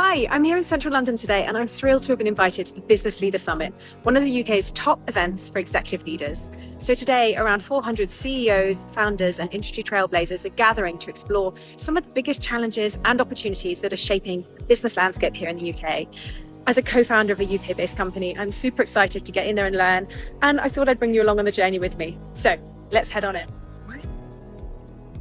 Hi, I'm here in central London today and I'm thrilled to have been invited to the Business Leader Summit, one of the UK's top events for executive leaders. So today, around 400 CEOs, founders and industry trailblazers are gathering to explore some of the biggest challenges and opportunities that are shaping the business landscape here in the UK. As a co-founder of a UK-based company, I'm super excited to get in there and learn, and I thought I'd bring you along on the journey with me. So let's head on in.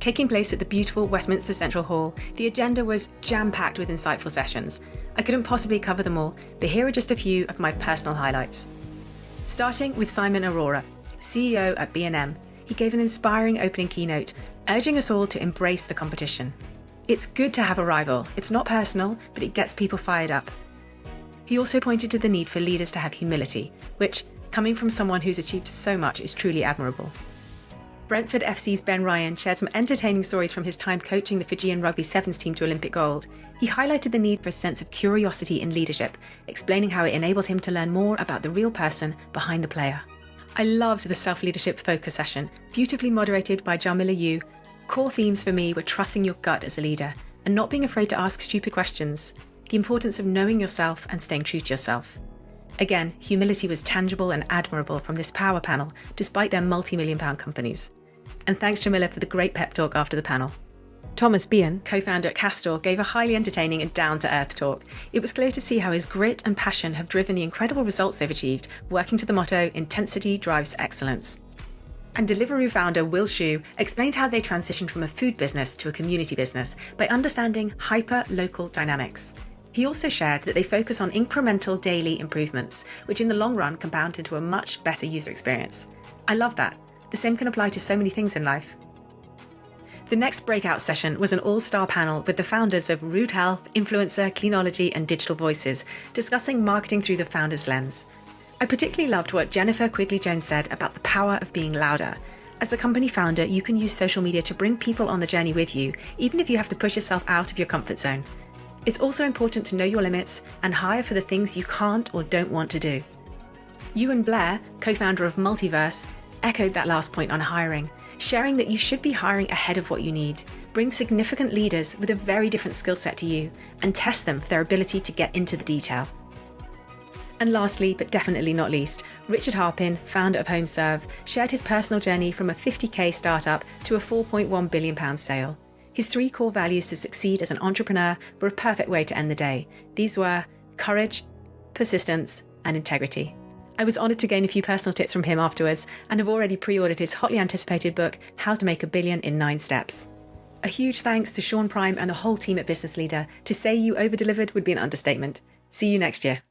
Taking place at the beautiful Westminster Central Hall, the agenda was jam-packed with insightful sessions. I couldn't possibly cover them all, but here are just a few of my personal highlights. Starting with Simon Arora, CEO at B&M, he gave an inspiring opening keynote, urging us all to embrace the competition. It's good to have a rival. It's not personal, but it gets people fired up. He also pointed to the need for leaders to have humility, which, coming from someone who's achieved so much, is truly admirable. Brentford FC's Ben Ryan shared some entertaining stories from his time coaching the Fijian Rugby Sevens team to Olympic gold. He highlighted the need for a sense of curiosity in leadership, explaining how it enabled him to learn more about the real person behind the player. I loved the self-leadership focus session, beautifully moderated by Jarmila. Core themes for me were trusting your gut as a leader and not being afraid to ask stupid questions, the importance of knowing yourself and staying true to yourself. Again, humility was tangible and admirable from this power panel, despite their multi-million-pound companies. And thanks Jarmila for the great pep talk after the panel. Thomas Beahon, co-founder at Castore, gave a highly entertaining and down-to-earth talk. It was clear to see how his grit and passion have driven the incredible results they've achieved, working to the motto, intensity drives excellence. And Deliveroo founder Shu explained how they transitioned from a food business to a community business by understanding hyper-local dynamics. He also shared that they focus on incremental daily improvements, which in the long run compound into a much better user experience. I love that. The same can apply to so many things in life. The next breakout session was an all-star panel with the founders of Rude Health, Influencer, Cleanology and Digital Voices, discussing marketing through the founder's lens. I particularly loved what Jennifer Quigley-Jones said about the power of being louder. As a company founder, you can use social media to bring people on the journey with you, even if you have to push yourself out of your comfort zone. It's also important to know your limits and hire for the things you can't or don't want to do. Euan Blair, co-founder of Multiverse, echoed that last point on hiring, sharing that you should be hiring ahead of what you need. Bring significant leaders with a very different skill set to you and test them for their ability to get into the detail. And lastly, but definitely not least, Richard Harpin, founder of HomeServe, shared his personal journey from a 50k startup to a £4.1 billion sale. His 3 core values to succeed as an entrepreneur were a perfect way to end the day. These were courage, persistence, and integrity. I was honoured to gain a few personal tips from him afterwards and have already pre-ordered his hotly anticipated book, How to Make $1 Billion in 9 Steps. A huge thanks to Sean Prime and the whole team at Business Leader. To say you over-delivered would be an understatement. See you next year.